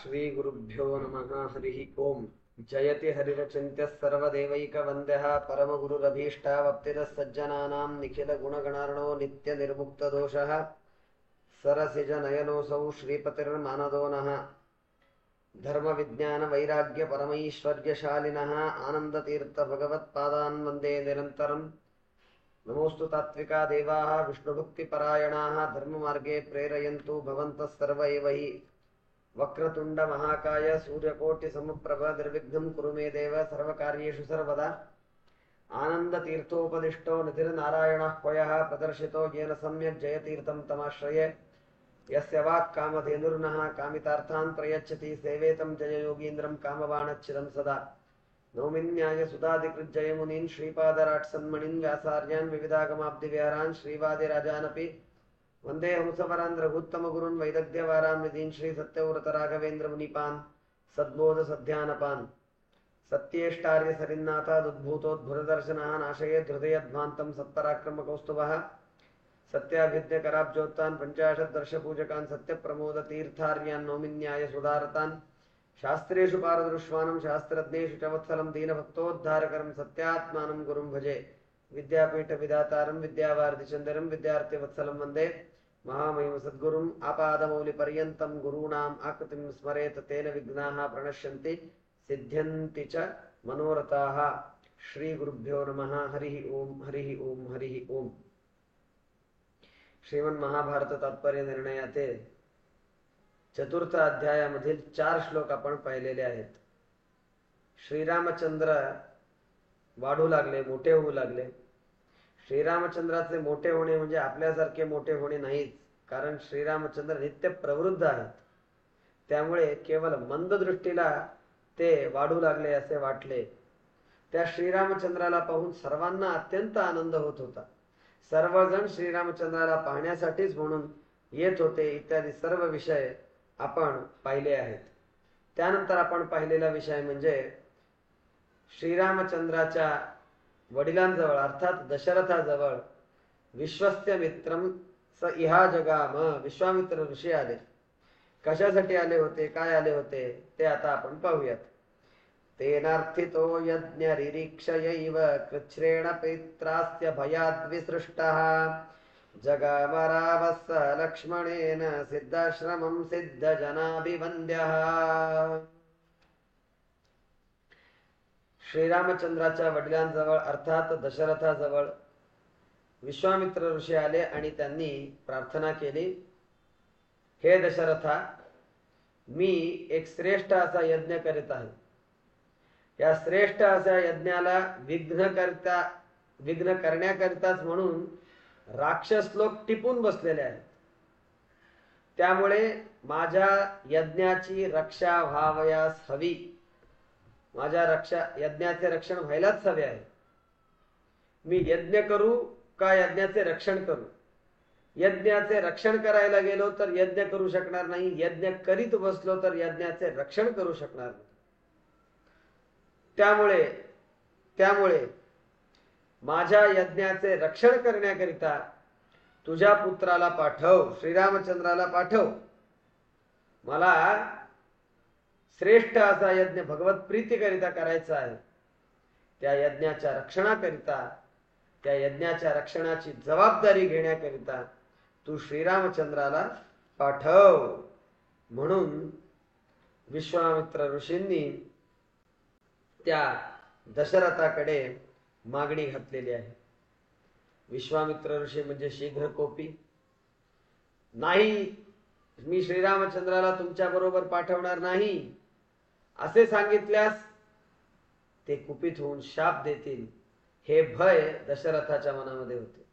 श्री गुरुभ्यो नमः। हरिः ओम। जयति हरिरचिन्त्य सर्वदेवैकवन्द्यः परमगुरुरभीष्टावप्तिदः सज्जनानां निखिलगुणगणार्णो नित्यनिर्मुक्तदोषः सरसिजनयनोऽसौ श्रीपतिर्मानदो नः। धर्मविज्ञानवैराग्यपरमैश्वर्यशालिनः आनन्दतीर्थभगवत्पादान् वन्दे निरन्तरम्। नमोऽस्तु तात्विका देवाः विष्णुभक्तिपरायणाः धर्ममार्गे प्रेरयन्तु भवन्तः सर्व एव हि। वक्रतुंड महाकाय सूर्यकोटि समप्रभ निर्विघ्नं कुरु मे देव सर्वकार्येषु सर्वदा। आनंद तीर्थोपदिष्टो निधिर्नारायणः पयः प्रदर्शितो येन सम्यक् जयतीर्थं तमाश्रये। यस्य वाक् कामधेनुर्नः कामितार्थान् प्रयच्छति सेवेतं जययोगीन्द्रं कामबाणच्छिदं सदा। नौमिन्याय सुधादिकृज्जयमुनीन् श्रीपादराट्सन्मणीन् व्यासार्यान् विविधागमाब्धिविहारान् श्रीवादिराजानपि वंदे हंसवरान् रघुत्तमगुरून् वैदग्ध्यवारां निधीन् श्री सत्यव्रत राघवेन्द्र मुनिपान् सद्बोध सध्यानपान्। सत्येष्टार्य सरिन्नाथादुद्भूतोद्भुतदर्शनः नाशयेत् हृदयध्वान्तं सत्पराक्रमकौस्तुभः। सत्याभिद्यकराब्जोत्तान् पञ्चाशद्वर्षपूजकान् सत्यप्रमोदतीर्थार्यान् नौमिन्याय सुधारतान्। शास्त्रेषु पारदृश्वानं शास्त्रज्ञेषु च वत्सलं दीनभक्तोद्धारकरं सत्यात्मानं गुरुं भजे। विद्यापीठविधातारं विद्यावारिधिचन्दनं विद्यार्थिवत्सलं वन्दे महामहिम सद्गुरुम् आपादमौलिपर्यन्तं गुरूणाम् आकृतिं स्मरेत तेन विघ्नाः प्रणश्यन्ति सिद्ध्यन्ति च मनोरथाः। श्री गुरुभ्यो नमः। हरिः ओम हरिः ओम हरिः ओम। श्रीमन्महाभारत तात्पर्य निर्णयाचे चतुर्थ अध्यायामधील 4 श्लोक आपण पाहिलेले आहेत। श्रीरामचंद्र वाढू लागले, मोठे होऊ लागले। श्रीरामचंद्राचे मोठे होणे म्हणजे आपल्यासारखे मोठे होणे नाहीच, कारण श्रीरामचंद्र नित्य प्रवृद्ध आहेत। त्यामुळे केवळ मंद दृष्टीला ते वाढू लागले असे वाटले। त्या श्रीरामचंद्राला पाहून सर्वांना अत्यंत आनंद होत होता। सर्वजण श्रीरामचंद्राला पाहण्यासाठीच म्हणून येत होते। इत्यादी सर्व विषय आपण पाहिले आहेत। त्यानंतर आपण पाहिलेला विषय म्हणजे श्रीरामचंद्राच्या वडिलांजवळ अर्थात दशरथाजवळ विश्वस्य मित्रम स इहा जगाम विश्वामित्र ऋषी आले। कशासाठी आले होते, काय आले होते ते आता आपण पाहूयात। तेनार्थितो यज्ञरिरीक्षयैव कृच्छ्रेण पित्रास्य भयाद्विसृष्टः जगाम रावः लक्ष्मणेन सिद्धाश्रमं सिद्धजनाभिवन्द्यः। श्रीरामचंद्राच्या वडिलांजवळ अर्थात दशरथाजवळ विश्वामित्र ऋषी आले आणि त्यांनी प्रार्थना केली, हे दशरथा, मी एक श्रेष्ठ असा यज्ञ करीत आहे। या श्रेष्ठ अशा यज्ञाला विघ्न करण्याकरिताच म्हणून राक्षस लोक टिपून बसलेले आहेत। त्यामुळे माझ्या यज्ञाची रक्षा व्हावयास हवी। माझ्या यज्ञाचे रक्षण व्हायलाच हवे आहे। मी यज्ञ करू का यज्ञाचे रक्षण करू? यज्ञाचे रक्षण करायला गेलो तर यज्ञ करू शकणार नाही, यज्ञ करीत बसलो तर यज्ञाचे रक्षण करू शकणार नाही। त्यामुळे माझ्या यज्ञाचे रक्षण करण्याकरिता तुझ्या पुत्राला पाठव, श्रीरामचंद्राला पाठव। मला श्रेष्ठ असा यज्ञ भगवत प्रीतीकरिता करायचा आहे। त्या यज्ञाच्या रक्षणाकरिता, त्या यज्ञाच्या रक्षणाची जबाबदारी घेण्याकरिता तू श्रीरामचंद्राला पाठव। म्हणून विश्वामित्र ऋषींनी त्या दशरथाकडे मागणी घातलेली आहे। विश्वामित्र ऋषी म्हणजे शीघ्रकोपी नाही, मी श्रीरामचंद्राला तुमच्या बरोबर पाठवणार नाही असे सांगितल्यास ते कुपित होऊन शाप देतील, हे भय दशरथाच्या मनामध्ये होते।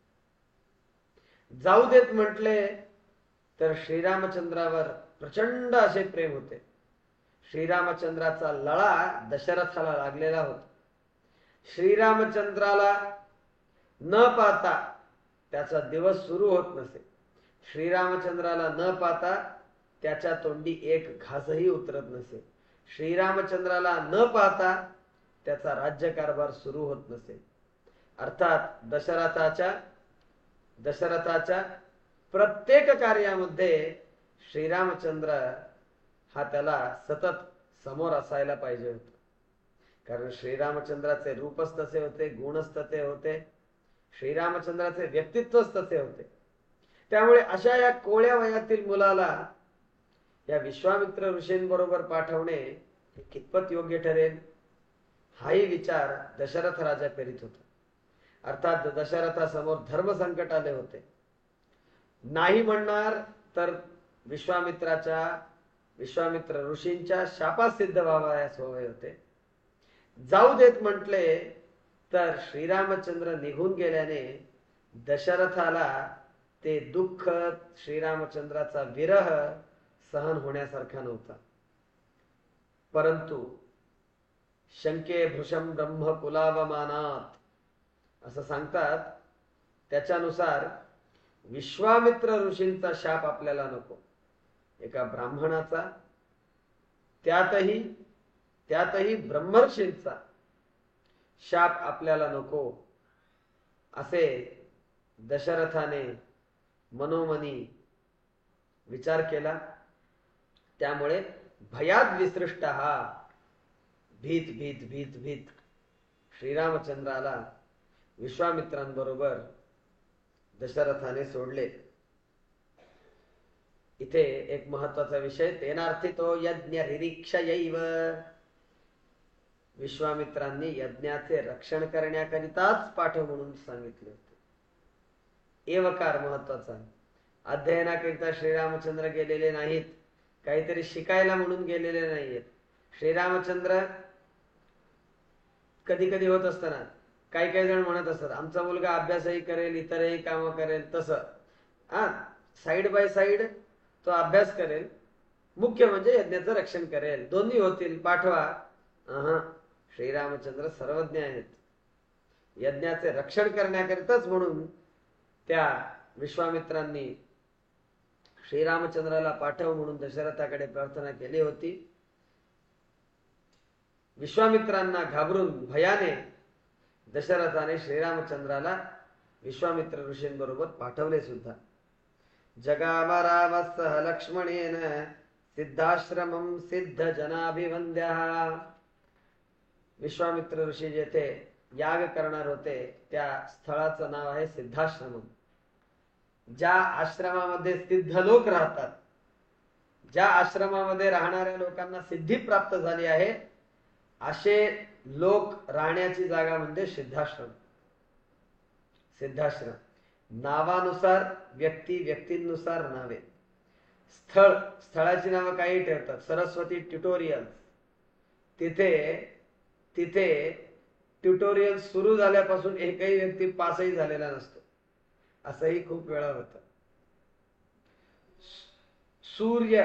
जाऊ देत म्हटले तर श्रीरामचंद्रावर प्रचंड असे प्रेम होते। श्रीरामचंद्राचा लळा दशरथाला लागलेला होता। श्रीरामचंद्राला न पाहता त्याचा दिवस सुरू होत नसे। श्रीरामचंद्राला न पाहता त्याच्या तोंडी एक घासही उतरत नसे। श्रीरामचंद्राला न पाहता त्याचा राज्यकारभार सुरू होत नसे। अर्थात दशरथाच्या प्रत्येक कार्यामध्ये श्रीरामचंद्र हा त्याला सतत समोर असायला पाहिजे होता. कारण श्रीरामचंद्राचे रूपच तसे होते, गुणच तसे होते, श्रीरामचंद्राचे व्यक्तित्वच तसे होते. त्यामुळे अशा या कोळ्या वयातील मुलाला या विश्वामित्र ऋषींबरोबर पाठवणे हे कितपत योग्य ठरेल, हाही विचार दशरथ राजा करीत होता. अर्थात दशरथासमोर धर्मसंकट आले होते. नाही म्हणणार तर विश्वामित्र ऋषींच्या शापास सिद्ध व्हावयास हवे होते. जाऊ देत म्हटले तर श्रीरामचंद्र निघून गेल्याने दशरथाला ते दुःख, श्रीरामचंद्राचा विरह सहन होण्यासारखा नव्हता. परंतु शंके भृशम ब्रह्म कुलावमानात असं सांगतात, त्याच्यानुसार विश्वामित्र ऋषींचा शाप आपल्याला नको. एका ब्राह्मणाचा, त्यातही ब्रह्मर्षींचा शाप आपल्याला नको असे दशरथाने मनोमनी विचार केला. त्यामुळे भयात विसृष्ट हा भीत भीत भीत भीत श्रीरामचंद्राला विश्वामित्रांबरोबर दशरथाने सोडले. इथे एक महत्वाचा विषय, तेनार्थितो यज्ञ रिरीक्षयैव, विश्वामित्रांनी यज्ञाचे रक्षण करण्याकरिताच पाठव म्हणून सांगितले होते. एवकार महत्वाचा. अध्ययनाकरिता श्रीरामचंद्र गेलेले नाहीत, काहीतरी शिकायला म्हणून गेलेले नाहीत. श्रीरामचंद्र कधी कधी होत असताना काही काही जण म्हणत असतात आमचा मुलगा अभ्यासही करेल, इतरही कामं करेल, तसं साइड बाय साइड तो अभ्यास करेल, मुख्य म्हणजे यज्ञाचं रक्षण करेल, दोन्ही होतील, पाठवा. श्रीरामचंद्र सर्वज्ञ आहेत. यज्ञाचे रक्षण करण्याकरिताच म्हणून त्या विश्वामित्रांनी श्रीरामचंद्राला पाठव म्हणून दशरथाकडे प्रार्थना केली होती. विश्वामित्रांना घाबरून भयाने दशरथाने श्रीरामचंद्राला विश्वामित्र ऋषींबरोबर पाठवले सुद्धा. जगामरावसह लक्ष्मणेन सिद्धाश्रमं सिद्ध जनाभिवंद्यः. विश्वामित्र ऋषी जेथे याग करणार होते त्या स्थळाचं नाव आहे सिद्धाश्रमम. ज्या आश्रमामध्ये सिद्ध लोक राहतात, ज्या आश्रमामध्ये राहणाऱ्या लोकांना सिद्धी प्राप्त झाली आहे, असे लोक राहण्याची जागा म्हणजे सिद्धाश्रम. सिद्धाश्रम नावानुसार व्यक्ती, व्यक्तींनुसार नावे, स्थळाची नावं काही ठेवतात. सरस्वती ट्युटोरियल, तिथे ट्युटोरियल सुरू झाल्यापासून एकही व्यक्ती पासही झालेला नसतो, असंही खूप वेळा होतं. सूर्य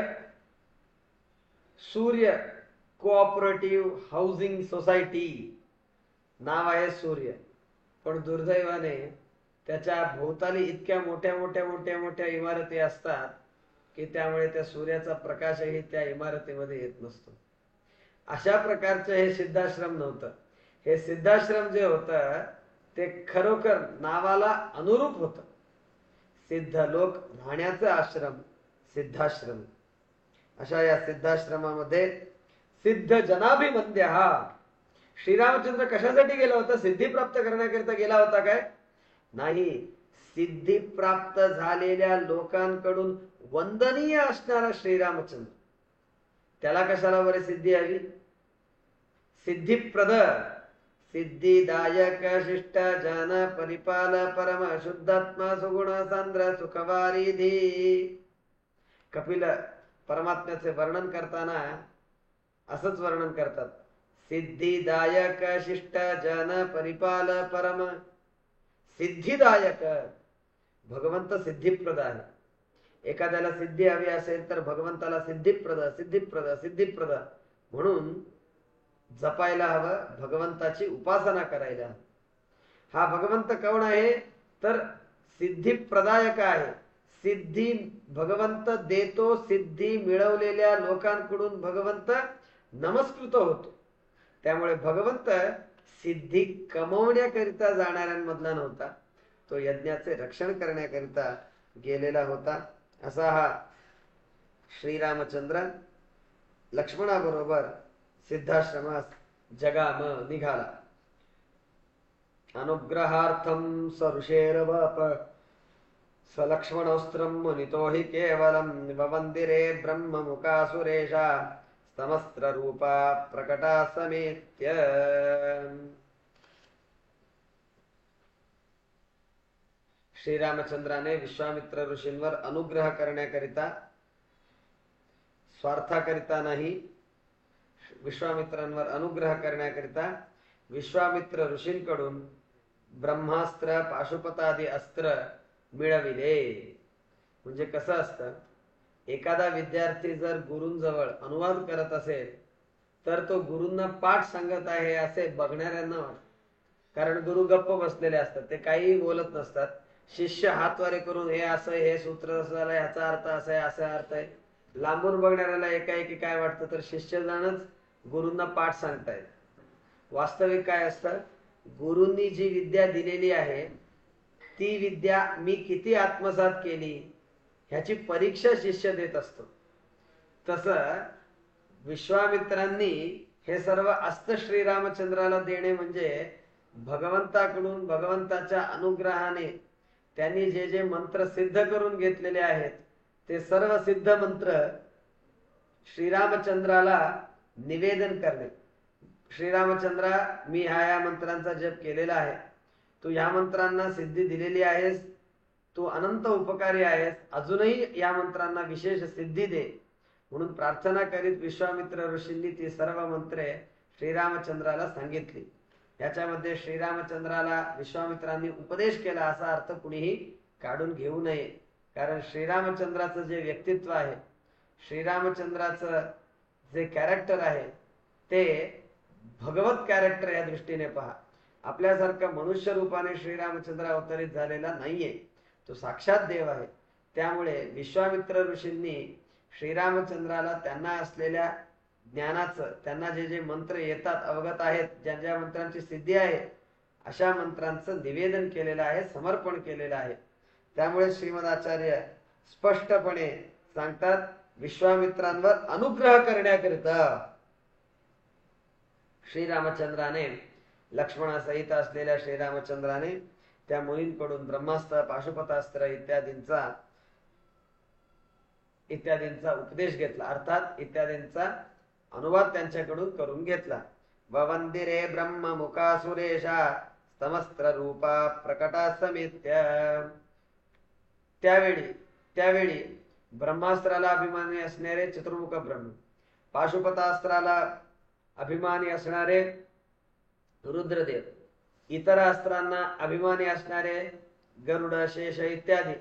कोऑपरेटिव्ह हाऊसिंग सोसायटी नाव आहे सूर्य, पण दुर्दैवाने त्याच्या भोवताली इतक्या मोठ्या मोठ्या मोठ्या मोठ्या इमारती असतात की त्यामुळे त्या सूर्याचा प्रकाशही त्या इमारतीमध्ये येत नसतो. अशा प्रकारचं हे सिद्धाश्रम नव्हतं. हे सिद्धाश्रम जे होतं ते खरोखर नावाला अनुरूप होतं. सिद्ध लोक राहण्याचं आश्रम सिद्धाश्रम. अशा या सिद्धाश्रमामध्ये सिद्ध जनाभिवंद्य हा श्रीरामचंद्र कशासाठी गेला होता? सिद्धी प्राप्त करण्याकरिता गेला होता काय? नाही. सिद्धी प्राप्त झालेल्या लोकांकडून वंदनीय असणारा श्रीरामचंद्र, त्याला कशाला बरे सिद्धी हवी? सिद्धिप्रद, सिद्धिदायक शिष्ट जन परिपाल परम शुद्धात्मा सुगुण सांद्र सुखवारिधी. कपिल परमात्म्याचे वर्णन करताना असंच वर्णन करतात, सिद्धिदायक शिष्ट जन परिपाल परम. सिद्धिदायक, भगवंत सिद्धिप्रद आहे. एखाद्याला सिद्धी हवी असेल तर भगवंताला सिद्धिप्रद सिद्धिप्रद सिद्धिप्रद म्हणून जपायला हवं, भगवंताची उपासना करायला. हा भगवंत कोण आहे? तर सिद्धिप्रदायक आहे. सिद्धी भगवंत देतो. सिद्धी मिळवलेल्या लोकांकडून भगवंत नमस्कृत होतो. त्यामुळे भगवंत सिद्धी कमवण्याकरिता जाणाऱ्यांमधला नव्हता, तो यज्ञाचे रक्षण करण्याकरिता गेलेला होता. असा हा श्रीरामचंद्र लक्ष्मणाबरोबर सिद्धाश्रमास जगाम निघाला. अनुग्रहार्थम सऋषेरवाप सलक्ष्मणोस्त्रम मुनितो हि केवलम ववन्दिरे ब्रह्ममुखासुरेशा समस्त्र रूपा प्रकटा समेत्य. श्रीरामचंद्राने विश्वामित्र ऋषींवर अनुग्रह करण्याकरिता, स्वार्थाकरिता नाही, विश्वामित्रांवर अनुग्रह करण्याकरिता विश्वामित्र ऋषींकडून ब्रह्मास्त्र पाशुपतादी अस्त्र मिळविले. म्हणजे कसं असतं, एखादा विद्यार्थी जर गुरूंजवळ अनुवाद करत असेल तर तो गुरूंना पाठ सांगत आहे असे बघणाऱ्यांना वाटतं, कारण गुरु गप्प बसलेले असतात, ते काही बोलत नसतात. शिष्य हातवारे करून हे असं, हे सूत्र असं झालं, याचा अर्थ असा आहे, असा अर्थ आहे. लांबून बघणाऱ्याला एकाएकी काय वाटतं, तर शिष्यजणच गुरूंना पाठ सांगतायत. वास्तविक काय असतं, गुरूंनी जी विद्या दिलेली आहे ती विद्या मी किती आत्मसात केली ह्याची परीक्षा शिष्य देत असतो. तसं विश्वामित्रांनी हे सर्व अस्त्र श्रीरामचंद्राला देणे म्हणजे भगवंताकडून, भगवंताच्या अनुग्रहाने त्यांनी जे जे मंत्र सिद्ध करून घेतलेले आहेत ते सर्व सिद्ध मंत्र श्रीरामचंद्राला निवेदन करणे. श्रीरामचंद्रा, मी ह्या मंत्रांचा जप केलेला आहे, तू ह्या मंत्रांना सिद्धी दिलेली आहेस, तू अनंत उपकारी आहेस, अजूनही या मंत्रांना विशेष सिद्धी दे म्हणून प्रार्थना करीत विश्वामित्र ऋषींनी ती सर्व मंत्रे श्रीरामचंद्राला सांगितली. याच्यामध्ये श्रीरामचंद्राला विश्वामित्रांनी उपदेश केला असा अर्थ कुणीही काढून घेऊ नये, कारण श्रीरामचंद्राचं जे व्यक्तित्व आहे, श्रीरामचंद्राचं जे कॅरेक्टर आहे ते भगवत कॅरेक्टर या दृष्टीने पहा. आपल्यासारखा मनुष्य रूपाने श्रीरामचंद्र अवतरित झालेला नाहीये, तो साक्षात देव आहे. त्यामुळे विश्वामित्र ऋषींनी श्रीरामचंद्राला त्यांना असलेल्या ज्ञानाचं, त्यांना जे जे मंत्र येतात, अवगत आहेत, ज्या ज्या मंत्रांची सिद्धी आहे, अशा मंत्रांचं निवेदन केलेलं आहे, समर्पण केलेलं आहे. त्यामुळे श्रीमदाचार्य स्पष्टपणे सांगतात, विश्वामित्रांवर अनुग्रह करण्याकरिता श्रीरामचंद्राने, लक्ष्मणासहित असलेल्या श्रीरामचंद्राने त्या मुनींकडून ब्रह्मास्त्र, पाशुपतास्त्र इत्यादींचा उपदेश घेतला, अर्थात इत्यादींचा अनुवाद त्यांच्याकडून करून घेतला. ववंदिरे ब्रह्ममुखासुरेशा स्तमस्त्र रूपा प्रकटा समेत्य. त्यावेळी ब्रह्मास्त्राला अभिमानी असणारे चतुर्मुख ब्रह्म, पाशुपतास्त्राला अभिमानी असणारे रुद्रदेव, इतर अस्त्रांना अभिमानी असणारे गरुड, शेष इत्यादी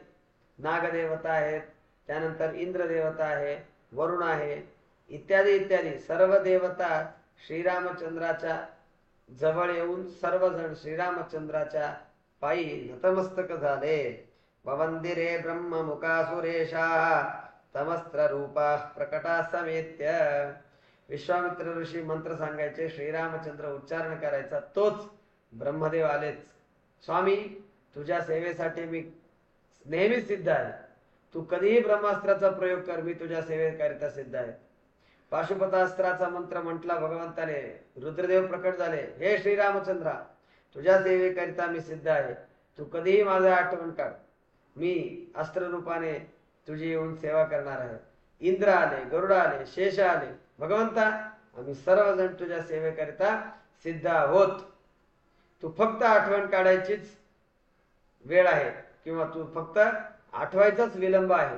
नागदेवता आहेत, त्यानंतर इंद्र देवता आहे, वरुण आहे, इत्यादी इत्यादी सर्व देवता श्रीरामचंद्राच्या जवळ येऊन सर्वजण श्रीरामचंद्राच्या पायी नतमस्तक झाले. ववंदिरे ब्रह्ममुखासुरेशा तमस्त्र रूपा प्रकटा समेत्य. विश्वामित्र ऋषी मंत्र सांगायचे, श्रीरामचंद्र उच्चारण करायचा, तोच ब्रह्मदेव आलेच. स्वामी, तुझ्या सेवेसाठी मी नेहमी सिद्ध आहे, तू कधीही ब्रह्मास्त्राचा प्रयोग कर, मी तुझ्या सेवेकरिता सिद्ध आहे. पाशुपतास्त्राचा मंत्र म्हटला भगवंताने, रुद्रदेव प्रकट झाले, हे श्रीरामचंद्रा, तुझ्या सेवेकरिता मी सिद्ध आहे, तू कधीही माझा आठवण काढ, मी अस्त्र रूपाने तुझी येऊन सेवा करणार आहे. इंद्र आले, गरुड आले, शेष आले, भगवंता आम्ही सर्वजण तुझ्या सेवेकरिता सिद्ध आहोत, तू फक्त आठवण काढायचीच वेळ आहे, किंवा तू फक्त आठवायचाच विलंब आहे,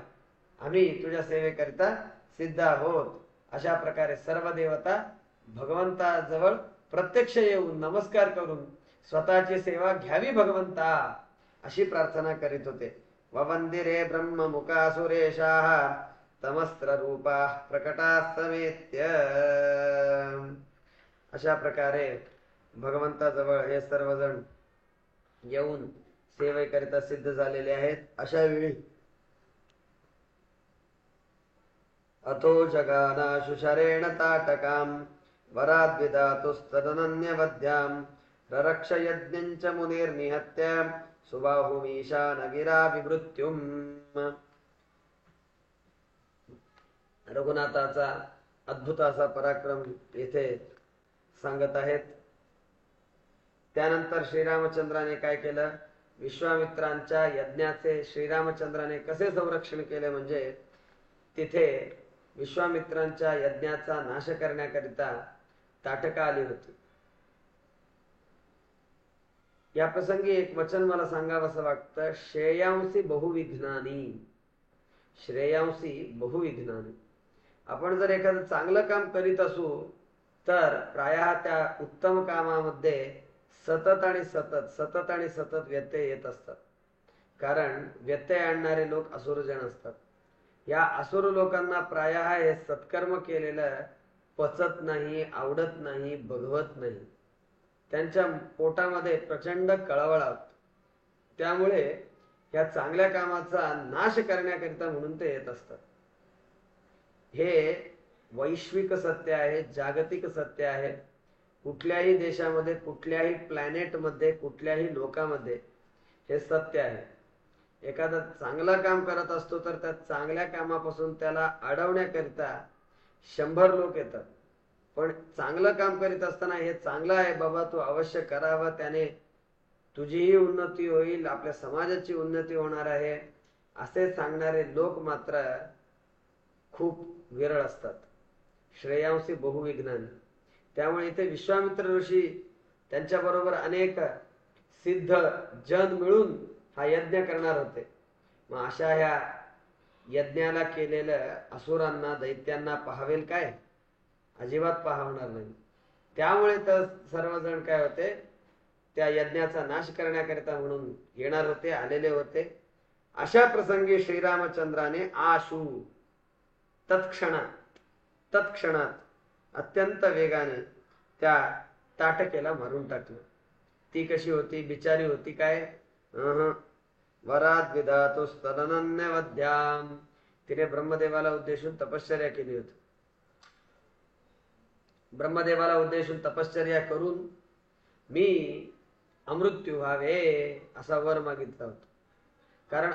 आम्ही तुझ्या सेवेकरिता सिद्ध आहोत. अशा प्रकारे सर्व देवता भगवंताजवळ प्रत्यक्ष येऊन नमस्कार करून स्वतःची सेवा घ्यावी भगवंता अशी प्रार्थना करीत होते. ववंदिरे ब्रह्ममुखासुरेशाः तमस्त्र रूपा प्रकटा समेत्य. अशा प्रकारे भगवंताजवळ हे सर्वजण येऊन सेवेकरिता सिद्ध झालेले आहेत. अशा वेळी अतो जगानाशु शरेण ताटकाम वराद्विदातुस्तदनन्यवद्याम ररक्ष यज्ञञ्च मुनिर्निहत्य सुबाहुमीशानगिरा विवृत्युम. रघुनाथाचा अद्भुत असा पराक्रम येथे सांगत आहेत. त्यानंतर श्रीरामचंद्राने काय केलं, विश्वामित्रांच्या यज्ञाचे श्रीरामचंद्राने कसे संरक्षण केले म्हणजे तिथे विश्वामित्रांच्या यज्ञाचा नाश करण्याकरिता ताटका आली होती. या प्रसंगी एक वचन मला सांगावंसं वाटतं, श्रेयांसी बहुविघ्नानी. श्रेयांसी बहुविघ्नानी. आपण जर एखादं चांगलं काम करीत असू तर प्रायः त्या उत्तम कामामध्ये सतत आणि सतत व्यत्यय येत असतात. कारण व्यत्यय आणणारे लोक असुरजन असतात. या असुर लोकांना प्रायः हे सत्कर्म केलेलं पचत नाही, आवडत नाही, बघवत नाही. त्यांच्या पोटामध्ये प्रचंड कळवळाट. त्यामुळे या चांगल्या कामाचा नाश करण्याकरिता म्हणून ते येत असतात. हे वैश्विक सत्य आहे, जागतिक सत्य आहे. कुठल्याही देशामध्ये, कुठल्याही प्लॅनेटमध्ये, कुठल्याही लोकामध्ये हे सत्य आहे. एखादा चांगलं काम करत असतो तर त्या चांगल्या कामापासून त्याला अडवण्याकरिता 100 लोक येतात. पण चांगलं काम करीत असताना हे चांगलं आहे बाबा, तू अवश्य करावं, त्याने तुझीही उन्नती होईल, आपल्या समाजाची उन्नती होणार आहे, असे सांगणारे लोक मात्र खूप विरळ असतात. श्रेयांसी बहुविघ्नानी. त्यामुळे इथे विश्वामित्र ऋषी त्यांच्याबरोबर अनेक सिद्ध जन मिळून हा यज्ञ करणार होते. मग अशा ह्या यज्ञाला केलेलं असुरांना, दैत्यांना पाहावेल काय? अजिबात पाहणार नाही. त्यामुळे तर सर्वजण काय होते, त्या यज्ञाचा नाश करण्याकरिता म्हणून येणार होते, आलेले होते. अशा प्रसंगी श्रीरामचंद्राने आशु तत्क्षणात अत्यंत वेगाने त्या ताटकेला मारून टाकलं. ती कशी होती, बिचारी होती काय? वरात विधातु स्तनन्यवध्याम. तिने ब्रह्मदेवाला उद्देशून तपश्चर्या केली होती. ब्रह्मदेवाला उद्देशून तपश्चर्या करून मी अमृत्यू व्हावे असा वर मागितला होता. कारण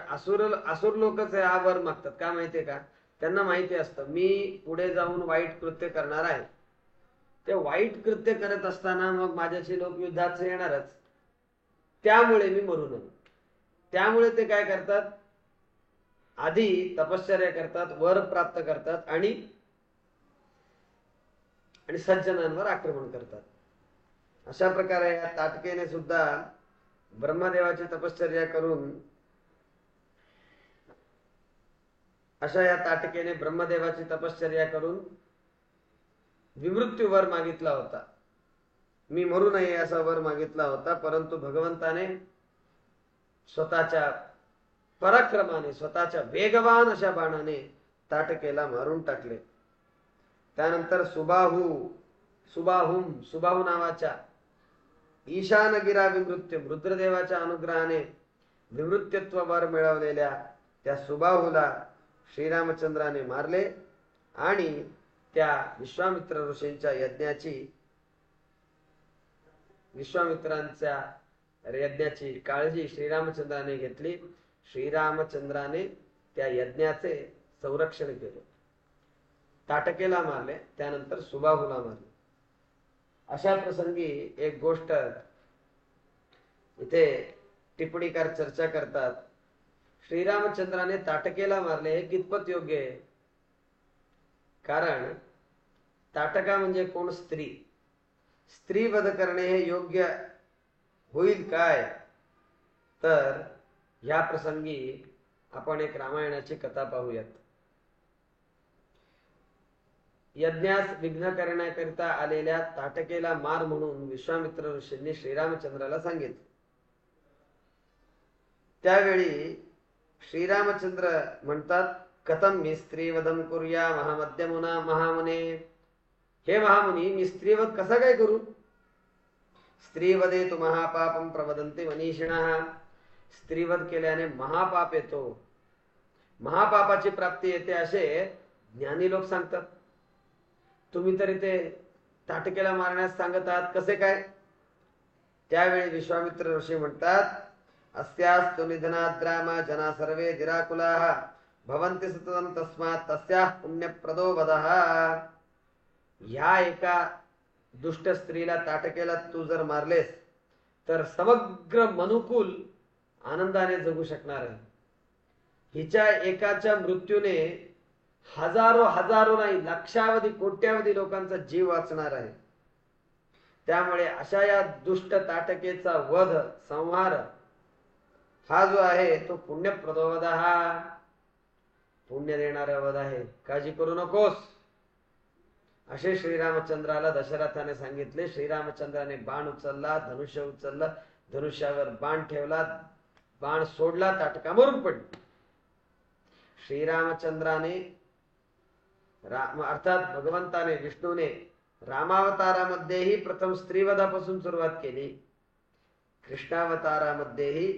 असुर लोकच हा वर मागतात. का माहितीये का? त्यांना माहिती असतं मी पुढे जाऊन वाईट कृत्य करणार आहे. ते वाईट कृत्य करत असताना मग माझ्याशी लोक युद्धात येणारच. त्यामुळे मी मरू नये. त्यामुळे ते काय करतात, आधी तपश्चर्या करतात, वर प्राप्त करतात आणि सज्जनांवर आक्रमण करतात. अशा प्रकारे या ताटकेने सुद्धा ब्रह्मदेवाची तपश्चर्या करून ब्रह्मदेवाची तपश्चर्या करून विमृत्यू वर मागितला होता. मी मरू नये असा वर मागितला होता. परंतु भगवंताने स्वतःच्या पराक्रमाने, स्वतःच्या वेगवान अशा बाणाने ताटकेला मारून टाकले. त्यानंतर सुबाहू नावाच्या ईशानगिरा विमृत्यू, रुद्रदेवाच्या अनुग्रहाने विमृत्यत्व वर मिळवलेल्या त्या सुबाहूला श्रीरामचंद्राने मारले आणि त्या विश्वामित्र ऋषींच्या यज्ञाची काळजी श्रीरामचंद्राने घेतली. श्रीरामचंद्राने त्या यज्ञाचे संरक्षण केले. ताटकेला मारले, त्यानंतर सुबाहूला मारले. अशा प्रसंगी एक गोष्ट इथे टिप्पणीकार चर्चा करतात. श्रीरामचंद्राने ताटकेला मारले हे कितपत योग्य आहे? कारण ताटका म्हणजे कोण? स्त्री वध करणे हे योग्य होईल काय? तर या प्रसंगी आपण एक रामायणाची कथा पाहूयात. यज्ञास विघ्न करण्याकरिता आलेल्या ताटकेला मार म्हणून विश्वामित्र ऋषींनी श्रीरामचंद्राला सांगितले. त्यावेळी श्रीरामचंद्र म्हणतात, कथम मी स्त्रीवधम कुर्या महामध्यमुना महामुने. हे महामुनी, मी स्त्रीवध कसा काय करू? स्त्रीवधे तु महापापम प्रवदन्ति मनीषिणः. स्त्रीवध केल्याने महापाप येतो, महापापाची प्राप्ती येते असे ज्ञानी लोक सांगतात. तुम्ही तरी ते ताटकेला मारण्यास सांगत आहात, कसे काय? त्यावेळी विश्वामित्र ऋषी म्हणतात, अस्यास्तु निधनाद्रामा जना सर्वे दिराकुलाः भवन्ति सततं तस्मात् तस्याः पुण्यप्रदो वदः. ह्या एका दुष्ट स्त्रीला ताटकेला तू जर मारलेस तर समग्र मनुकुल आनंदाने जगू शकणार आहे. हिच्या एकाच्या मृत्यूने हजारो हजारो नाही लक्षावधी कोट्यावधी लोकांचा जीव वाचणार आहे. त्यामुळे अशा या दुष्ट ताटकेचा वध संहार हा जो आहे तो पुण्यप्रदो वध, हा पुण्य देणारा वध आहे, काळजी करू नकोस असे श्रीरामचंद्राला दशरथाने सांगितले. श्रीरामचंद्राने बाण उचलला, धनुष्य उचललं, धनुष्यावर बाण ठेवला, बाण सोडला, ताटका मरून पडली. श्रीरामचंद्राने अर्थात भगवंताने विष्णूने रामावतारामध्येही प्रथम स्त्रीवधापासून सुरुवात केली, कृष्णावतारामध्येही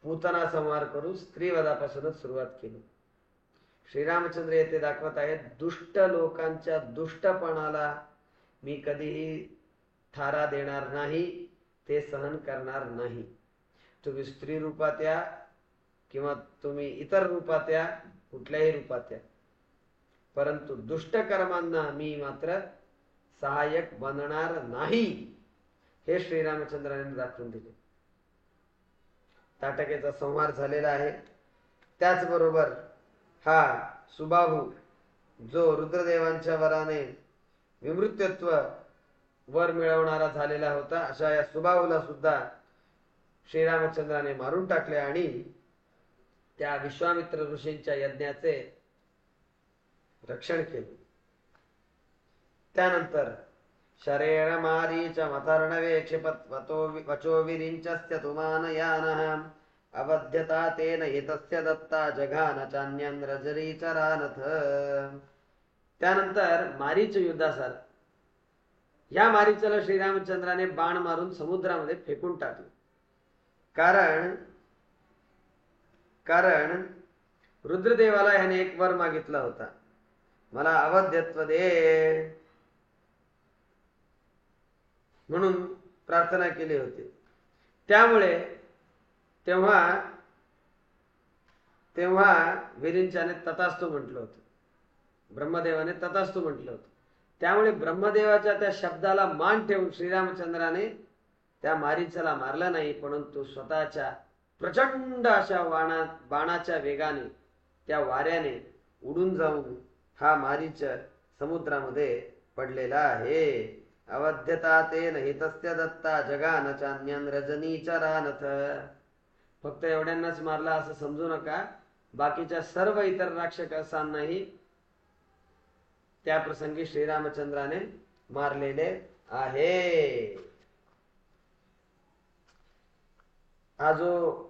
पूतना संहार करून स्त्रीवधापासूनच सुरुवात केली. श्रीरामचंद्र येथे दाखवत आहेत दुष्ट लोकांच्या दुष्टपणाला मी कधीही थारा देणार नाही, ते सहन करणार नाही. तुम्ही स्त्री रूपात या किंवा तुम्ही इतर रूपात या, कुठल्याही रूपात या, परंतु दुष्ट कर्मांना मी मात्र सहाय्यक बनणार नाही, हे श्रीरामचंद्राने दाखवून दिले. ताटकेचा संहार झालेला आहे. त्याचबरोबर हा सुबाहू जो रुद्रदेवांच्या वराने विमृत्यत्व वर मिळवणारा झालेला होता, अशा या सुबाहूला सुद्धा श्रीरामचंद्राने मारून टाकले आणि त्या विश्वामित्र ऋषींच्या यज्ञाचे रक्षण केले. त्यानंतर शरेण मारीच मथर्णवे क्षिपत वचो विरिंचस्य तुमानयानः अवध्यता तेन हितस्य दत्ता जघान चान्यं रजरीचरानथ. त्यानंतर मारीच युद्धासार या मारीचला श्रीरामचंद्राने बाण मारून समुद्रामध्ये फेकून टाकले. कारण रुद्रदेवाला ह्याने एक वर मागितला होता, मला अवध्यत्व दे म्हणून प्रार्थना केली होती. त्यामुळे तेव्हा विरिंचाने तथास्तु म्हटलं होतं, ब्रह्मदेवाने तथास्तु म्हटलं होतं. त्यामुळे ब्रह्मदेवाच्या त्या शब्दाला मान ठेवून श्रीरामचंद्राने त्या मारीचला मारला नाही, परंतु स्वतःच्या प्रचंड अशा बाणाच्या वेगाने त्या वाऱ्याने उडून जाऊन हा मारीच समुद्रामध्ये पडलेला आहे. अवध्यता तेन हितस्य दत्ता जगान चान्यं रजनीचरानथ. फक्त एवढ्यांनाच मारला असं समजू नका, बाकीच्या सर्व इतर राक्षसांनाही त्या प्रसंगी श्रीरामचंद्राने मारलेले आहे. हा जो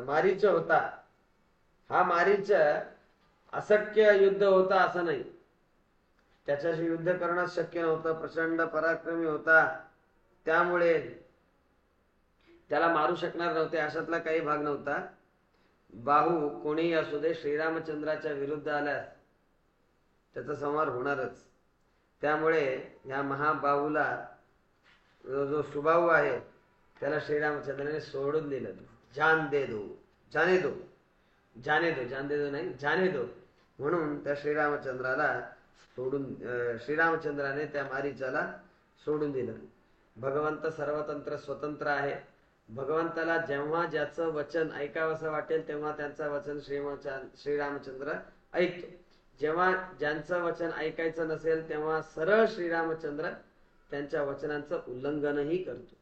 मारीच होता, हा मारीच अशक्य युद्ध होता असं नाही, त्याच्याशी युद्ध करणं शक्य नव्हतं. प्रचंड पराक्रमी होता, त्यामुळे त्याला मारू शकणार नव्हते अशातला काही भाग नव्हता. बाहू कोणीही असू दे, श्रीरामचंद्राच्या विरुद्ध आल्यास त्याचा संहार होणारच. त्यामुळे या महाबाहूला जो सुबाहू आहे त्याला श्रीरामचंद्राने सोडून दिलं. जान दे दो, जाने दो, जाने दो, जान दे दो नाही, जाने दो म्हणून त्या श्रीरामचंद्राने त्या मारीचाला सोडून दिलं. भगवंत सर्वतंत्र स्वतंत्र आहे. भगवंताला जेव्हा ज्याचं वचन ऐकावंसं वाटेल तेव्हा त्यांचं वचन श्रीरामचंद्र ऐकतो. जेव्हा ज्यांचं वचन ऐकायचं नसेल तेव्हा सरळ श्रीरामचंद्र त्यांच्या वचनांचं उल्लंघनही करतो.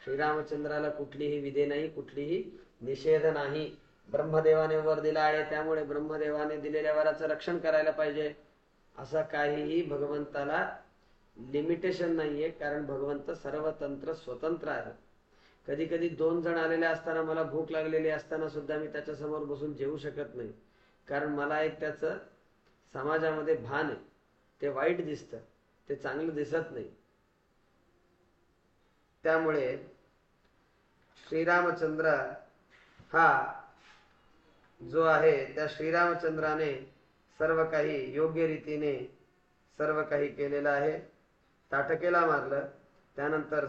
श्रीरामचंद्राला कुठलीही विधे नाही, कुठलीही निषेध नाही. ब्रह्मदेवाने वर दिला आहे, त्यामुळे ब्रह्मदेवाने दिलेल्या वराचं रक्षण करायला पाहिजे असं काहीही भगवंताला लिमिटेशन नाहीये, कारण भगवंत सर्वतंत्र स्वतंत्र आहे. कधी कधी 2 जण आलेले असताना, मला भूक लागलेली असताना सुद्धा मी त्याच्या समोर बसून जेवू शकत नाही, कारण मला एक त्याचं समाजामध्ये भान आहे, ते वाईट दिसतं, ते चांगलं दिसत नाही. त्यामुळे श्रीरामचंद्र हा जो आहे त्या श्रीरामचंद्राने सर्व काही योग्य रीतीने सर्व काही केलेलं आहे. ताटकेला मारलं, त्यानंतर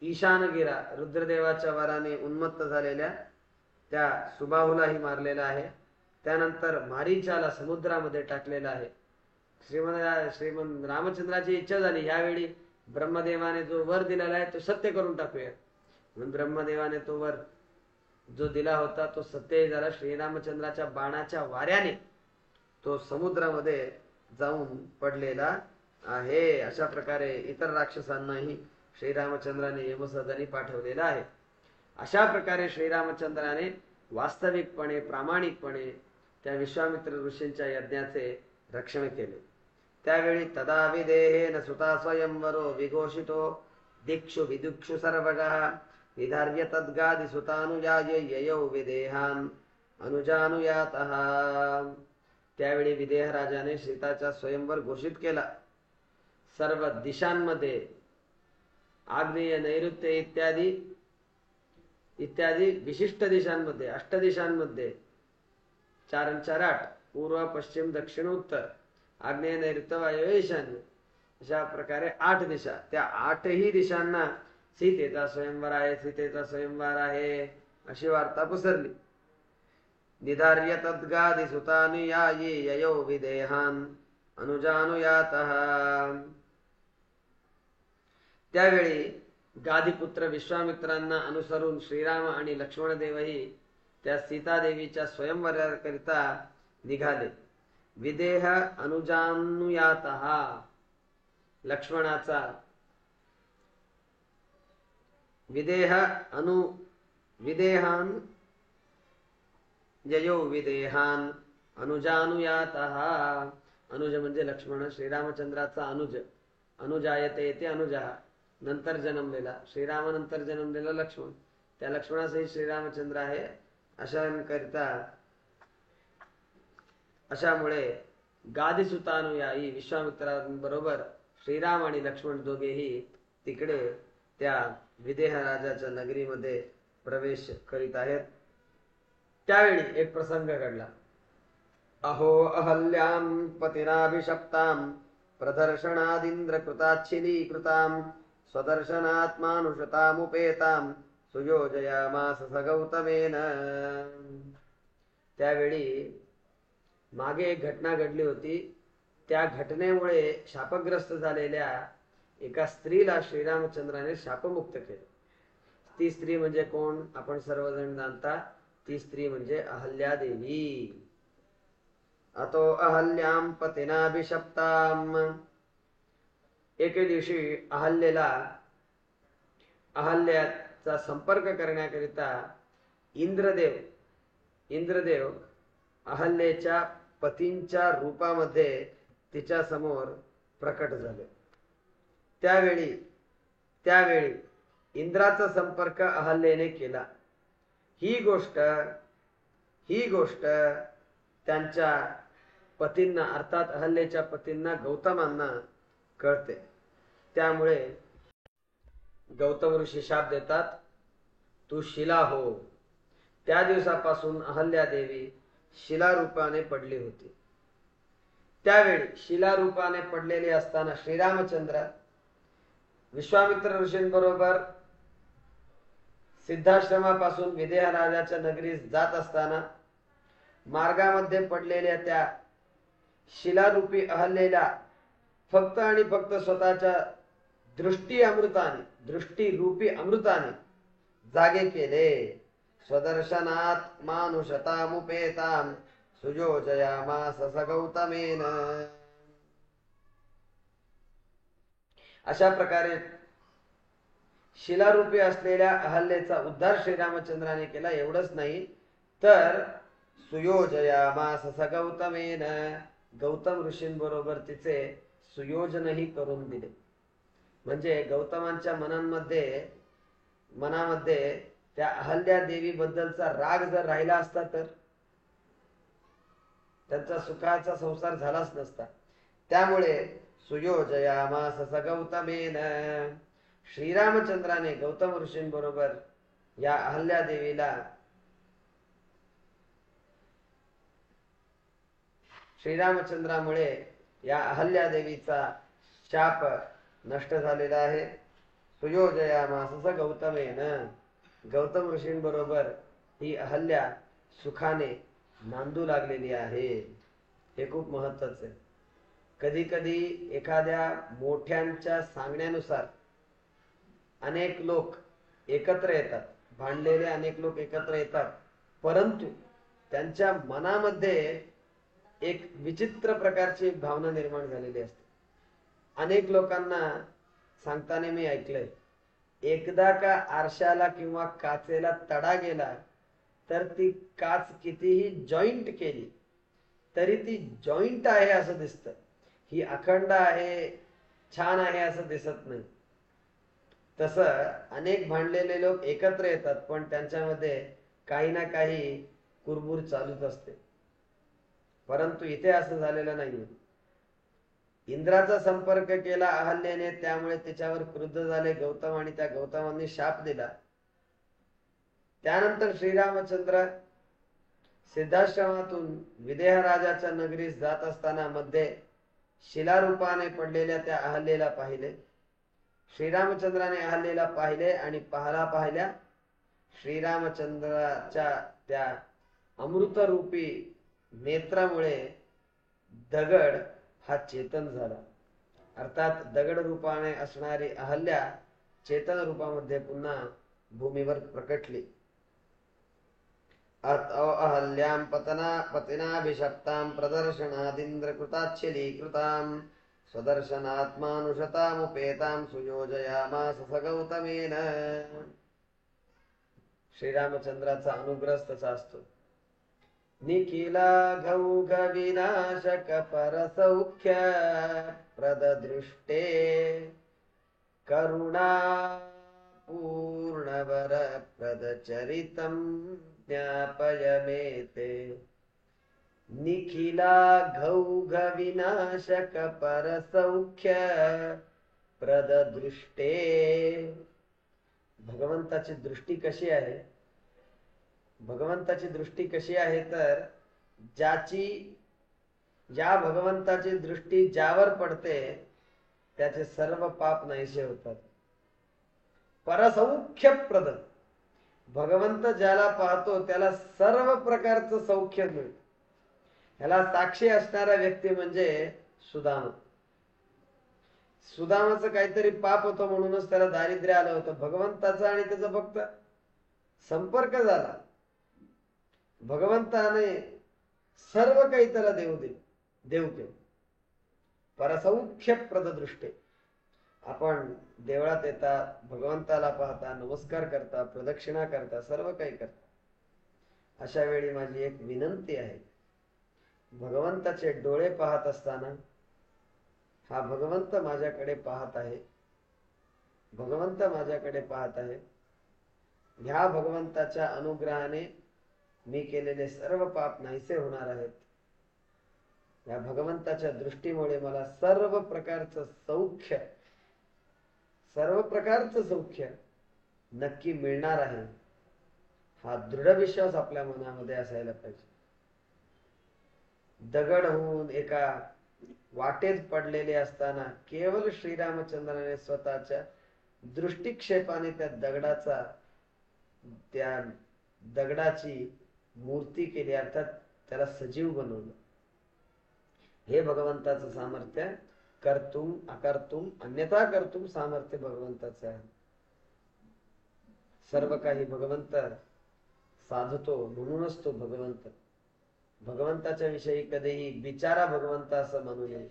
ईशानगिरा रुद्रदेवाच्या वराने उन्मत्त झालेल्या त्या सुबाहूलाही मारलेला आहे. त्यानंतर मारीचाला समुद्रामध्ये टाकलेला आहे. श्रीमंत रामचंद्राची इच्छा झाली यावेळी ब्रह्मदेवाने जो वर दिलेला आहे तो सत्य करून टाकूया म्हणून ब्रह्मदेवाने तो वर जो दिला होता तो सत्य झाला. श्रीरामचंद्राच्या बाणाच्या वाऱ्याने तो समुद्रामध्ये जाऊन पडलेला आहे. अशा प्रकारे इतर राक्षसांनाही श्रीरामचंद्राने यमसदनी पाठवलेला आहे. अशा प्रकारे श्रीरामचंद्राने वास्तविकपणे प्रामाणिकपणे त्या विश्वामित्र ऋषींच्या यज्ञाचे रक्षण केले. त्यावेळी तदा विदेहेन सुता स्वयंवरो विघोषितो दिक्षु विदुक्षु सर्वगः विधार्य तद्गादि सुतानुजाय ययौ विदेहान अनुजानुयातः. त्यावेळी विदेह राजाने सीताचा स्वयंवर घोषित केला. सर्व दिशांमध्ये आग्नेय नैऋत्य इत्यादी विशिष्ट दिशांमध्ये 8 दिशांमध्ये 4 आणि 4 8 पूर्व पश्चिम दक्षिण उत्तर आग्नेय नैऋत्य वायव्य ईशान्य अशा प्रकारे 8 दिशा. त्या 8ही दिशांना सीतेचा स्वयंवर आहे सीतेचा स्वयंवर आहे अशी वार्ता पसरली. निधार्य तद्गादि सुतानुयायी ययौ विदेहान अनुजानुयातः. त्यावेळी गादीपुत्र विश्वामित्रांना अनुसरून श्रीराम आणि लक्ष्मण देवही त्या सीतादेवीच्या स्वयंवराकरिता निघाले. विदेह अनुजानुयातः. लक्ष्मणाचा विदेहान ययो विदेहान अनुजानुयातः. अनुज म्हणजे लक्ष्मण, श्रीरामचंद्राचा अनुज. अनुजायते ते अनुजा, नंतर जन्मलेला. श्रीरामानंतर जन्मलेला लक्ष्मण, त्या लक्ष्मणासहित श्रीरामचंद्र आहे. अशामुळे गादीसुतानुयायी विश्वामित्रांबरोबर श्रीराम आणि लक्ष्मण दोघेही तिकडे त्या विदेह राजाच्या नगरीमध्ये प्रवेश करीत आहेत. त्यावेळी एक प्रसंग घडला. अहो अहल्यां पतिनाभिषप्तां प्रदर्शनादिंद्र कृताच्छिलीकृतां स्वदर्शनात्मानुषतामुपेतां सुयोजयामास स गौतमेन. त्यावेळी मागे एक घटना घडली होती. त्या घटनेमुळे शापग्रस्त झालेल्या एका स्त्रीला श्रीरामचंद्राने शापमुक्त केले. ती स्त्री म्हणजे कोण आपण सर्वजण जाणता. ती स्त्री म्हणजे अहल्यादेवी. अतो अहल्यां पतिनाभिषप्तां. एके दिवशी अहल्याचा संपर्क करण्याकरिता इंद्रदेव अहल्येच्या पतींच्या रूपामध्ये तिच्या समोर प्रकट झाले. त्यावेळी इंद्राचा संपर्क अहल्येने केला. ही गोष्ट त्यांच्या पतींना अर्थात अहल्येच्या पतींना गौतमांना कळते. त्यामुळे गौतम ऋषी शाप देतात, तू शिला हो. त्या दिवसापासून अहल्या देवी शिलारूपाने पडली होती. त्यावेळी शिलारूपाने पडलेले असताना श्रीरामचंद्र विश्वामित्र ऋषींबरोबर सिद्धाश्रमापासून विदेह राजाच्या नगरीस जात असताना मार्गामध्ये पडलेल्या त्या शिलारूपी अहल्येला फक्त आणि फक्त स्वतःच्या दृष्टीरूपी अमृताने जागे केले. स्वदर्शनात मानुषतामुपेतां सुयोजयामास स गौतमेन. अशा प्रकारे शिलारूपी असलेल्या अहल्येचा उद्धार श्रीरामचंद्राने केला. एवढंच नाही तर सुयोजयामास स गौतमेन. गौतम ऋषींबरोबर तिचे सुयोजनही करून दिले. म्हणजे गौतमांच्या मनामध्ये त्या अहल्या देवी बद्दलचा राग जर राहिला असता तर त्यांचा सुखाचा संसार झालाच नसता. त्यामुळे सुयोजयामास स गौतमेन. श्रीरामचंद्राने गौतम ऋषींबरोबर या अहल्या देवीला श्रीरामचंद्रामुळे या अहल्या देवीचा शाप नष्ट झालेला आहे. सुयोजयामास स गौतमेन. गौतम ऋषींबरोबर ही अहल्या सुखाने नांदू लागलेली आहे. हे खूप महत्वाचं आहे. कधी कधी एखाद्या मोठ्यांच्या सांगण्यानुसार अनेक लोक एकत्र येतात, भांडलेले अनेक लोक एकत्र येतात, परंतु त्यांच्या मनामध्ये एक विचित्र प्रकारची भावना निर्माण झालेली असते. अनेक लोकांना सांगताना मी ऐकलंय, एकदा का आरशाला किंवा काचेला तडा गेला तर ती काच कितीही जॉईंट केली तरी ती जॉईंट आहे असं दिसतं, ही अखंड आहे, छान आहे असं दिसत नाही. तसं अनेक भांडलेले लोक एकत्र येतात, पण त्यांच्यामध्ये काही ना काही कुरबुर चालूच असते. परंतु इथे असं झालेलं नाही. इंद्राचा संपर्क केला अहल्येने, त्यामुळे तिच्यावर क्रुद्ध झाले गौतम आणि त्या गौतमांनी शाप दिला. त्यानंतर श्रीरामचंद्र सिद्धाश्रमातून विदेह राजाच्या नगरीस जात असताना मध्ये शिलारूपाने पडलेल्या त्या अहल्येला पाहिले. श्रीरामचंद्राने अहल्येला पाहिले आणि पाहिल्या श्रीरामचंद्राच्या त्या अमृतरूपी नेत्रामुळे दगड हा चेतन झाला. अर्थात दगड रूपाने असणारी अहल्या चेतन रूपामध्ये पुन्हा भूमीवर प्रकटली. अहल्यां पतिनाभिषप्तां प्रदर्शनादिन्द्रकृताच्छलीकृतां स्वदर्शनात्मानुषतामुपेतां सुयोजयामास स गौतमेन. श्रीरामचंद्राचा अनुग्रह तसा असतो. निखिला घौघ विनाशक परसौख्य प्रददृष्टे करुणा पूर्णवर प्रदचरितं ज्ञापय मेते. निखिला घौघ विनाशक परसौख्य प्रददृष्टे. भगवंताची दृष्टी कशी आहे? भगवंताची दृष्टी कशी आहे तर ज्या भगवंताची दृष्टी ज्यावर पडते त्याचे सर्व पाप नाहीसे होतात. परसौख्यप्रद, भगवंत ज्याला पाहतो त्याला सर्व प्रकारचं सौख्य मिळतं. ह्याला साक्षी असणारा व्यक्ती म्हणजे सुदामा. सुदामाचं काहीतरी पाप होतं म्हणूनच त्याला दारिद्र्य आलं होतं. भगवंताचा आणि त्याचा फक्त संपर्क झाला, भगवंताने सर्व काही त्याला देव केलं. परसौख्यप्रद दृष्टे. आपण देवळात येता, भगवंताला पाहता, नमस्कार करता, प्रदक्षिणा करता, सर्व काही करता. अशा वेळी माझी एक विनंती आहे, भगवंताचे डोळे पाहत असताना हा भगवंत माझ्याकडे पाहत आहे, भगवंत माझ्याकडे पाहत आहे, ह्या भगवंताच्या अनुग्रहाने मी केलेले सर्व पाप नाहीसे होणार आहेत. या भगवंताच्या दृष्टीमुळे मला सर्व प्रकारचं सौख्य नक्की मिळणार आहे, हा दृढ विश्वास आपल्या मनामध्ये असायला पाहिजे. दगड होऊन एका वाटेत पडलेले असताना केवळ श्रीरामचंद्राने स्वतःच्या दृष्टिक्षेपाने त्या दगडाची मूर्ती केली, अर्थात त्याला सजीव बनवलं. हे भगवंताचं सामर्थ्य. कर्तुम अकर्तुम अन्यथा कर्तुम सामर्थ्य भगवंताचं आहे. सर्व काही भगवंत साधतो, म्हणूनच तो भगवंत. भगवंताच्या विषयी कधीही बिचारा भगवंत असं म्हणू नये.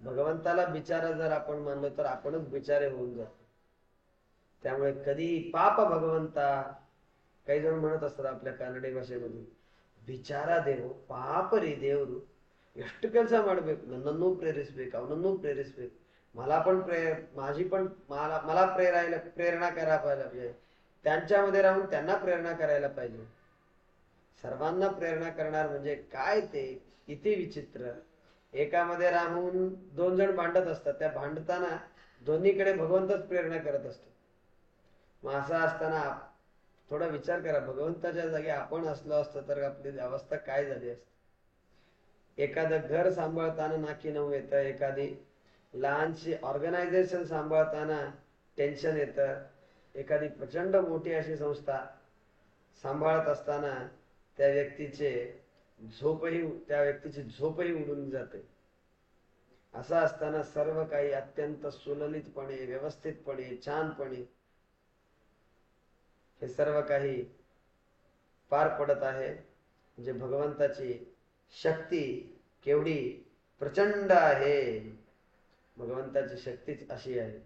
भगवंताला बिचारा जर आपण मानलो तर आपणच बिचारे होऊन जातो. त्यामुळे कधीही पाप भगवंता, काही जण म्हणत असतात आपल्या कानडी भाषेमध्ये, बिचारा देव पाप रे देವರು ಎಷ್ಟು ಕೆಲಸ ಮಾಡಬೇಕು, ನನ್ನನ್ನು ಪ್ರೇರಿಸಬೇಕು, ಅವನನ್ನು ಪ್ರೇರಿಸಬೇಕು, मला प्रेरणा करायला पाहिजे, त्यांच्यामध्ये राहून त्यांना प्रेरणा करायला पाहिजे. सर्वांना प्रेरणा करणार म्हणजे काय ते किती विचित्र. एकामध्ये राहून दोन जण भांडत असतात, त्या भांडताना दोन्हीकडे भगवंतच प्रेरणा करत असतो. मग असं असताना थोडा विचार करा, भगवंताच्या जागी आपण असलो असतो तर आपली अवस्था काय झाली असते. एखादं घर सांभाळताना नाकी नऊ येतं, एखादी लहानशी ऑर्गनायझेशन सांभाळताना टेन्शन येतं, एखादी प्रचंड मोठी अशी संस्था सांभाळत असताना त्या व्यक्तीची झोपही उडून जाते. असं असताना सर्व काही अत्यंत सुललितपणे, व्यवस्थितपणे, छानपणे हे सर्व काही पार पडत आहे. म्हणजे भगवंताची शक्ती केवढी प्रचंड आहे. भगवंताची शक्तीच अशी आहे.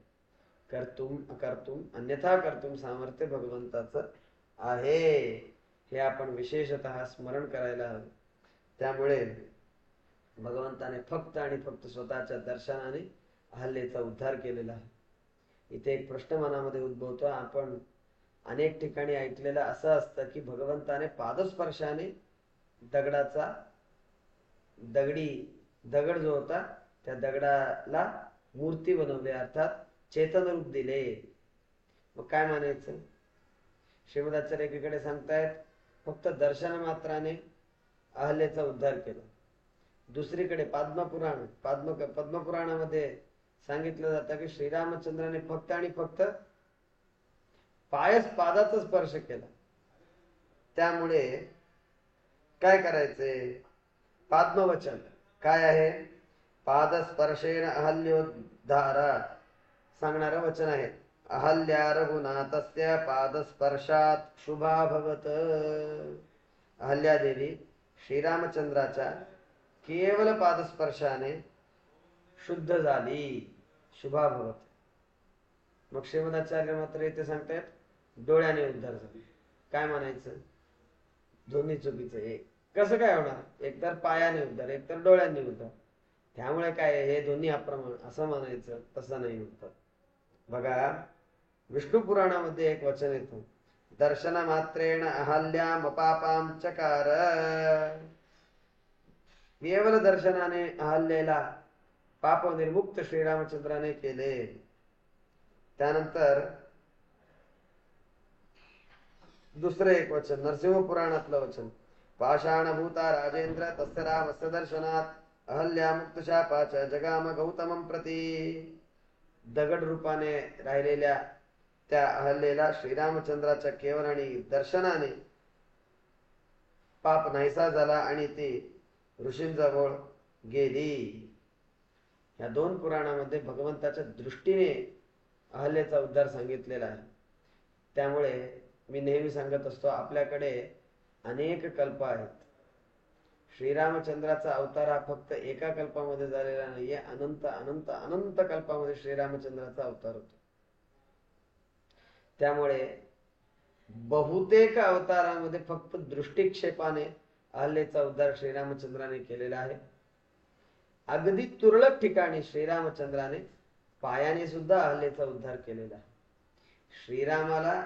कर्तुम अकर्तुम अन्यथा कर्तुम सामर्थ्य भगवंताचं आहे. हे आपण विशेषतः स्मरण करायला हवं. त्यामुळे भगवंताने फक्त आणि फक्त स्वतःच्या दर्शनाने अहल्येचा उद्धार केलेला आहे. इथे एक प्रश्न मनामध्ये उद्भवतो. आपण अनेक ठिकाणी ऐकलेलं असं असतं की भगवंताने पादस्पर्शाने दगड जो होता त्या दगडाला मूर्ती बनवली, अर्थात चेतन रूप दिले. मग काय म्हणायचं? श्रीमदाचार्य एकीकडे सांगतायत फक्त दर्शन मात्राने अहल्येचा उद्धार केला. दुसरीकडे पद्मपुराणामध्ये सांगितलं जातं की श्रीरामचंद्राने फक्त आणि फक्त पादाचा स्पर्श केला. त्यामुळे काय करायचे? पाद्मवचन काय आहे? पादस्पर्शेन अहल्योद्धारा सांगणारं वचन आहे. अहल्या रघुनाथस्य पादस्पर्शात शुभा भवत. अहल्यादेवी श्रीरामचंद्राच्या केवल पादस्पर्शाने शुद्ध झाली, शुभा भवत. मग श्रीमदाचार्य मात्र इथे सांगतायत डोळ्याने उद्धार झाला. काय म्हणायचं? दोन्ही चुकीचं. एक कसं काय होणार? एकतर पायाने उद्धार, एकतर डोळ्यांनी उद्धार. त्यामुळे काय हे दोन्ही अप्रमाण असं म्हणायचं? तसं नाही होतं. बघा, विष्णू पुराणामध्ये एक वचन येतं, दर्शन मात्रेण अहल्याम पापाम चकार. केवल दर्शनाने अहल्येला पाप निर्मुक्त श्रीरामचंद्राने केले. त्यानंतर दुसरे एक वचन नरसिंह पुराणातलं वचन, पाषाणभूता राजेंद्र तस्य रामस्य दर्शनात अहल्या मुक्त शापाच जगाम गौतमं प्रती. दगड रूपाने राहिलेल्या त्या अहल्येला श्रीरामचंद्राच्या केवळ आणि दर्शनाने पाप नाहीसा झाला आणि ती ऋषींजवळ गेली. या दोन पुराणामध्ये भगवंताच्या दृष्टीने अहल्येचा उद्धार सांगितलेला आहे. त्यामुळे मी नेहमी सांगत असतो, आपल्याकडे अनेक कल्प आहेत. श्रीरामचंद्राचा अवतार हा फक्त एका कल्पामध्ये झालेला नाहीये, अनंत अनंत अनंत कल्पामध्ये श्रीरामचंद्राचा अवतार होतो. त्यामुळे बहुतेक अवतारामध्ये फक्त दृष्टिक्षेपाने अहल्येचा उद्धार श्रीरामचंद्राने केलेला आहे. अगदी तुरळक ठिकाणी श्रीरामचंद्राने पायाने सुद्धा अहल्येचा उद्धार केलेला आहे. श्रीरामाला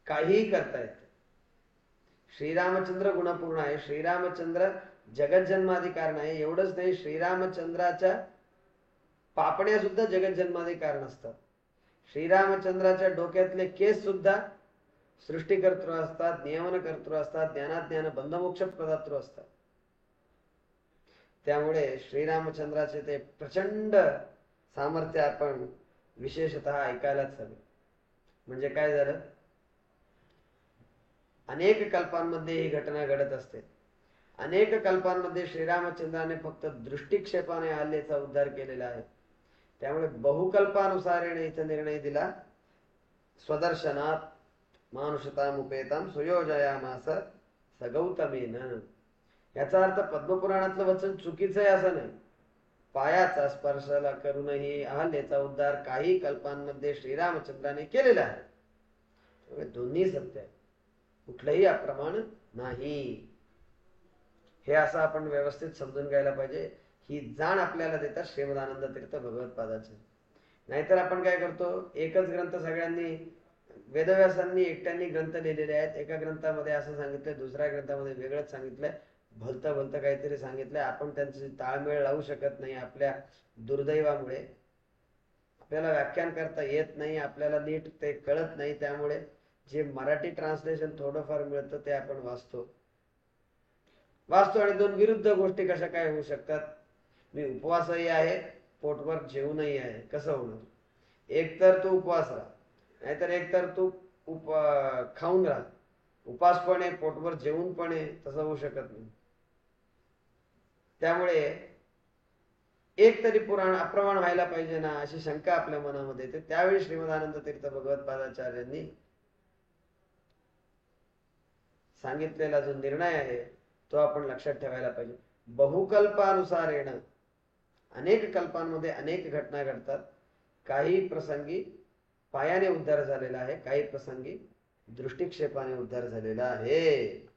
काहीही करता येते. श्रीरामचंद्र गुणपूर्ण आहे. श्रीरामचंद्र जगज्जन्मादी कारण आहे. एवढंच नाही, श्रीरामचंद्राच्या पापण्या सुद्धा जगज्जन्मादी कारण असतात. श्रीरामचंद्राच्या डोक्यातले केस सुद्धा सृष्टीकर्तृ असतात, नियमनकर्तृ असतात, ज्ञानाज्ञान बंधमोक्ष प्रदातृ असतात. त्यामुळे श्रीरामचंद्राचे ते प्रचंड सामर्थ्य आपण विशेषतः ऐकायलाच हवे. म्हणजे काय झालं, अनेक कल्पांमध्ये ही घटना घडत असते. अनेक कल्पांमध्ये श्रीरामचंद्राने फक्त दृष्टिक्षेपाने अहल्येचा उद्धार केलेला आहे. त्यामुळे बहुकल्पानुसार इथे निर्णय दिला, स्वदर्शनात मानुषताम उपेताम सुयोजयामास सगौतमेन. याचा अर्थ पद्मपुराणातलं वचन चुकीचं आहे असं नाही. पायाचा स्पर्शाला करूनही अहल्येचा उद्धार काही कल्पांमध्ये श्रीरामचंद्राने केलेला आहे. दोन्ही सत्य आहे, कुठलंही अप्रमाण नाही. हे असं आपण व्यवस्थित समजून घ्यायला पाहिजे. ही जाण आपल्याला देतात श्रीमदानंद तीर्थ भगवत्पादाचे. नाहीतर आपण काय करतो, एकच ग्रंथ सगळ्यांनी वेदव्यासांनी एकट्यांनी ग्रंथ लिहिलेले आहेत. एका ग्रंथामध्ये असं सांगितलंय, दुसऱ्या ग्रंथामध्ये वेगळंच सांगितलंय, भलतं काहीतरी सांगितलंय. आपण त्यांची ताळमेळ लावू शकत नाही. आपल्या दुर्दैवामुळे आपल्याला व्याख्यान करता येत नाही, आपल्याला नीट ते कळत नाही. त्यामुळे जे मराठी ट्रान्सलेशन थोडंफार मिळतं ते आपण वाचतो आणि दोन विरुद्ध गोष्टी कशा काय होऊ शकतात. मी उपवासही आहे, पोटभर जेवणही आहे, कसं होणार? एक तर तू उपवास राहा, नाहीतर एक तर तू खाऊन राहा. उपास पण आहे, पोटभर जेवून पण आहे, तसं होऊ शकत नाही. त्यामुळे एक तरी पुराण अप्रमाण व्हायला पाहिजे ना, अशी शंका आपल्या मनामध्ये येते. त्यावेळी श्रीमदानंद तीर्थ भगवत्पादाचार्यांनी सांगितलेला जो निर्णय आहे तो आपण लक्षात ठेवायला पाहिजे. बहुकल्पानुसारेण, अनेक कल्पांमध्ये अनेक घटना घडतात. काही प्रसंगी पायाने उद्धार झालेला आहे, काही प्रसंगी दृष्टिक्षेपाने उद्धार झालेला आहे.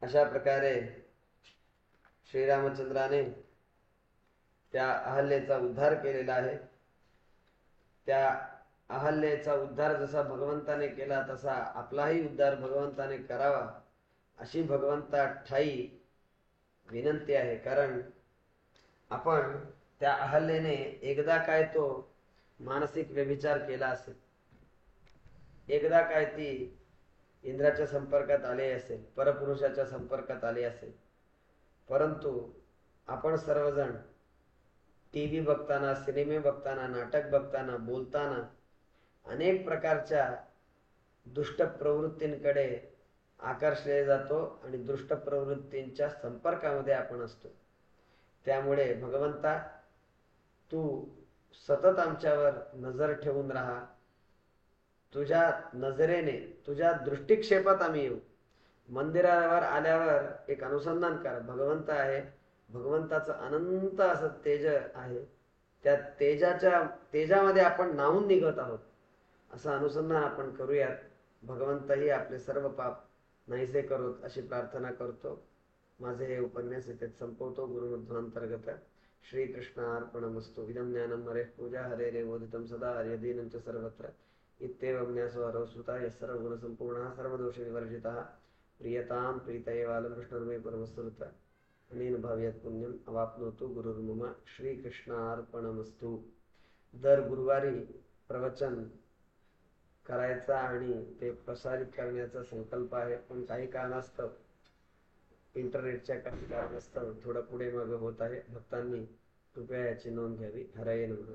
अशा प्रकारे श्रीरामचंद्राने त्या अहल्येचा उद्धार केलेला आहे. त्या अहल्येचा उद्धार जसा भगवंताने केला तसा आपलाही उद्धार भगवंताने करावा अशी भगवंता ठाई विनंती आहे. कारण आपण त्या अहल्येने एकदा काय तो मानसिक व्यभिचार केला असेल, एकदा काय ती इंद्राच्या संपर्कात आले असेल, परपुरुषाच्या संपर्कात आले असेल. परंतु आपण सर्वजण टीव्ही बघताना, सिनेमे बघताना, नाटक बघताना, बोलताना अनेक प्रकारच्या दुष्ट प्रवृत्तींकडे आकर्षले जातो आणि दुष्ट प्रवृत्तींच्या संपर्कामध्ये आपण असतो. त्यामुळे भगवंता तू सतत आमच्यावर नजर ठेवून राहा. तुझ्या नजरेने, तुझ्या दृष्टिक्षेपात आम्ही येऊ. मंदिरावर आल्यावर एक अनुसंधान कर. भगवंत आहे, भगवंताचं अनंत असं तेज आहे, त्या तेजामध्ये आपण न्हाऊन निघत आहोत असं अनुसंधान आपण करूयात. भगवंतही आपले सर्व पाप नाहीसे करोत अशी प्रार्थना करतो. माझे हे उपन्यास इथे संपवतो. गुरुमध्वांतर्गत श्रीकृष्णार्पणमस्तु. इदं ज्ञानं हरेः पूजा हरेरेवोदितं सदा हर्यदीनं च सर्वत्र इत्येवं न्यासो सुता यः सर्वगुणसम्पूर्णः सर्वदोषविवर्जितः प्रियतां प्रीतयेवालं कृष्णर्मे परमस्तुत अनेन भावयत् पुण्यम् अवाप्नोतु गुरुर्मम. श्रीकृष्णार्पणमस्तु. दर गुरुवारी प्रवचन करायचा आणि ते प्रसारित करण्याचा संकल्प आहे, पण काही कारणास्तव, इंटरनेटच्या काही कारणास्तव थोडं पुढे मागे होत आहे. भक्तांनी कृपया याची नोंद घ्यावी. हरये नमः.